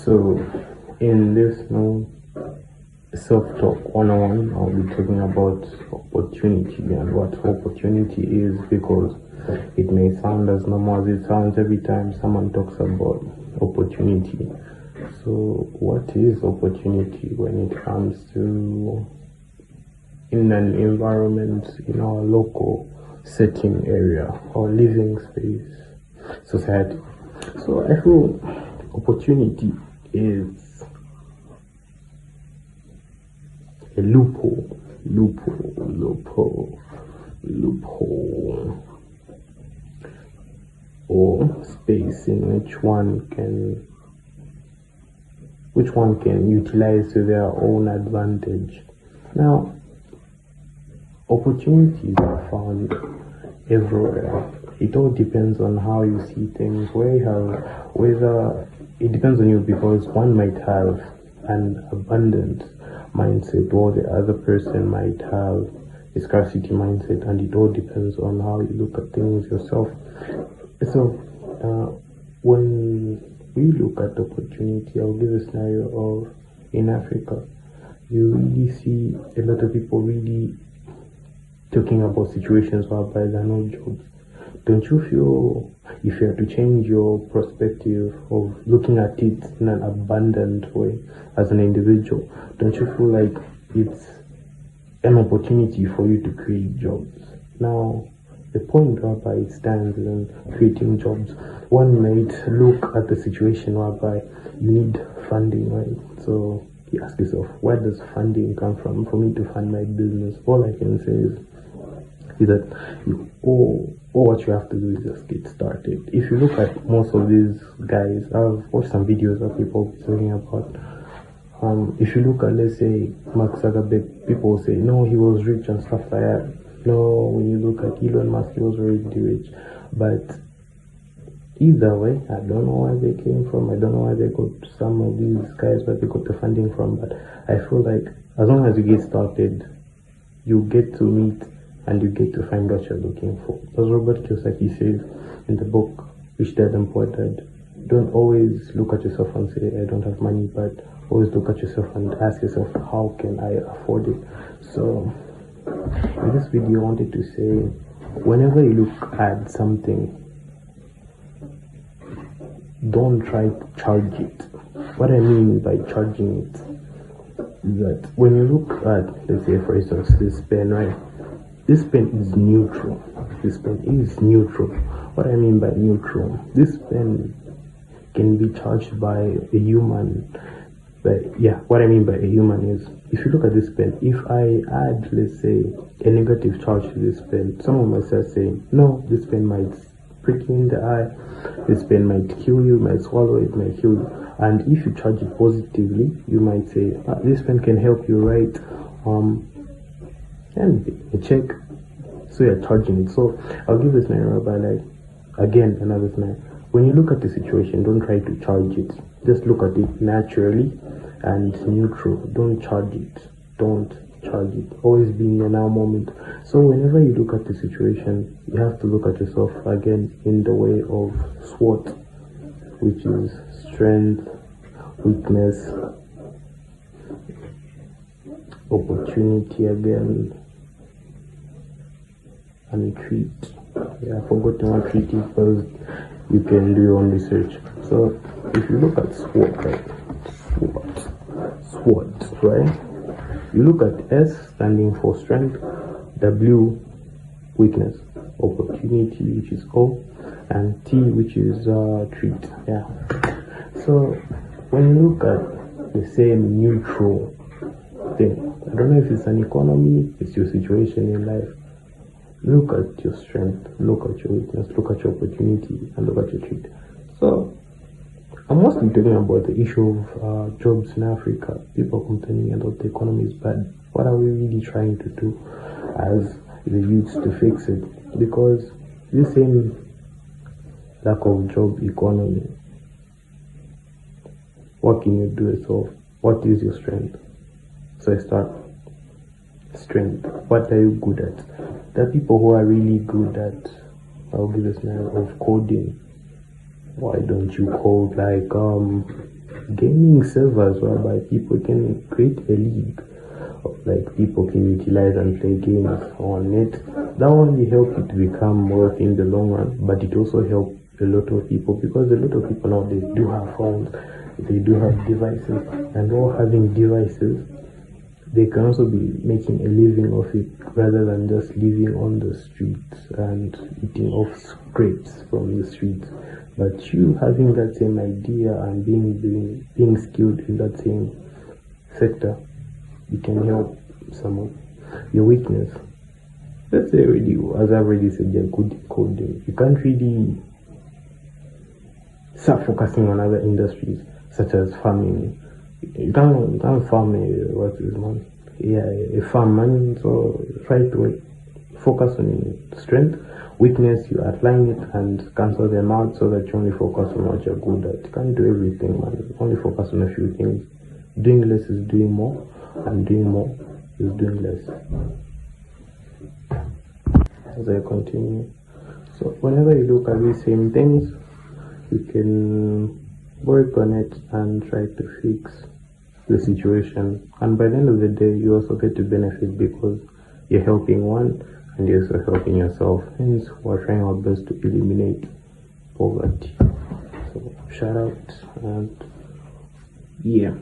So, in this self-talk 101, I'll be talking about opportunity and what opportunity is, because it may sound as normal as it sounds every time someone talks about opportunity. So, what is opportunity when it comes to in an environment, in our local setting area or living space, society? So, I feel opportunity is a loophole, or space in which one can utilize to their own advantage. Now, opportunities are found everywhere. It all depends on how you see things, whether it depends on you, because one might have an abundant mindset while the other person might have a scarcity mindset, and it all depends on how you look at things yourself. So, when we look at opportunity, I'll give a scenario of in Africa, you really see a lot of people really talking about situations whereby there are no jobs. Don't you feel, if you have to change your perspective of looking at it in an abundant way as an individual, don't you feel like it's an opportunity for you to create jobs? Now, the point whereby it stands in creating jobs, one might look at the situation whereby you need funding, right? So you ask yourself, where does funding come from for me to fund my business? All I can say is that all what you have to do is just get started. If you look at most of these guys, I've watched some videos of people talking about, if you look at, let's say, Mark Zuckerberg, people say, no, he was rich and stuff like that. No, when you look at Elon Musk, he was already rich. But either way, I don't know where they came from. I don't know where they got some of these guys, where they got the funding from. But I feel like as long as you get started, you get to meet and you get to find what you're looking for. As Robert Kiyosaki says in the book Rich Dad and Poor Dad, don't always look at yourself and say, I don't have money, but always look at yourself and ask yourself, how can I afford it? So in this video, I wanted to say, whenever you look at something, don't try to charge it. What I mean by charging it is that when you look at, let's say for instance, this pen, right? This pen is neutral. This pen is neutral. What I mean by neutral, this pen can be charged by a human. But yeah, what I mean by a human is, if you look at this pen, if I add, let's say, a negative charge to this pen, someone might start saying, no, this pen might prick you in the eye, this pen might kill you, might swallow it, might kill you. And if you charge it positively, you might say, this pen can help you write and a check. So you're charging it. So I'll give this scenario by, like, again, another scenario. When you look at the situation, don't try to charge it. Just look at it naturally and neutral. Don't charge it. Don't charge it. Always be in your now moment. So whenever you look at the situation, you have to look at yourself again in the way of SWOT, which is strength, weakness, opportunity again, and treat. Yeah, I forgot what treat is, because you can do your own research. So if you look at SWOT, right? SWOT, right? You look at S standing for strength, W weakness, opportunity, which is O, and T, which is treat. Yeah. So when you look at the same neutral thing, I don't know if it's an economy, it's your situation in life. Look at your strength, look at your weakness, look at your opportunity, and look at your treat. So I'm mostly talking about the issue of jobs in Africa. People complaining about the economy is bad. What are we really trying to do as the youths to fix it? Because this same lack of job economy, what can you do to solve? What is your strength? So I start strength. What are you good at? There are people who are really good at, I'll give a scenario of coding. Why don't you code like gaming servers whereby people can create a league, like people can utilize and play games on it. That only help you to become wealthy in the long run, but it also help a lot of people, because a lot of people nowadays do have phones, they do have devices, and all having devices, they can also be making a living off it rather than just living on the streets and eating off scrapes from the streets. But you having that same idea and being skilled in that same sector, you can help someone. Your weakness, let's say already, as I've already said, they're good in coding. You can't really start focusing on other industries such as farming. You can't farm a farm man. So try to focus on strength, weakness, you outline it and cancel them out so that you only focus on what you're good at. You can't do everything, man. Only focus on a few things. Doing less is doing more, and doing more is doing less. As I continue, so whenever you look at these same things, you can work on it and try to fix the situation, and by the end of the day you also get to benefit because you're helping one and you're also helping yourself. Hence, we're trying our best to eliminate poverty. So shout out, and yeah.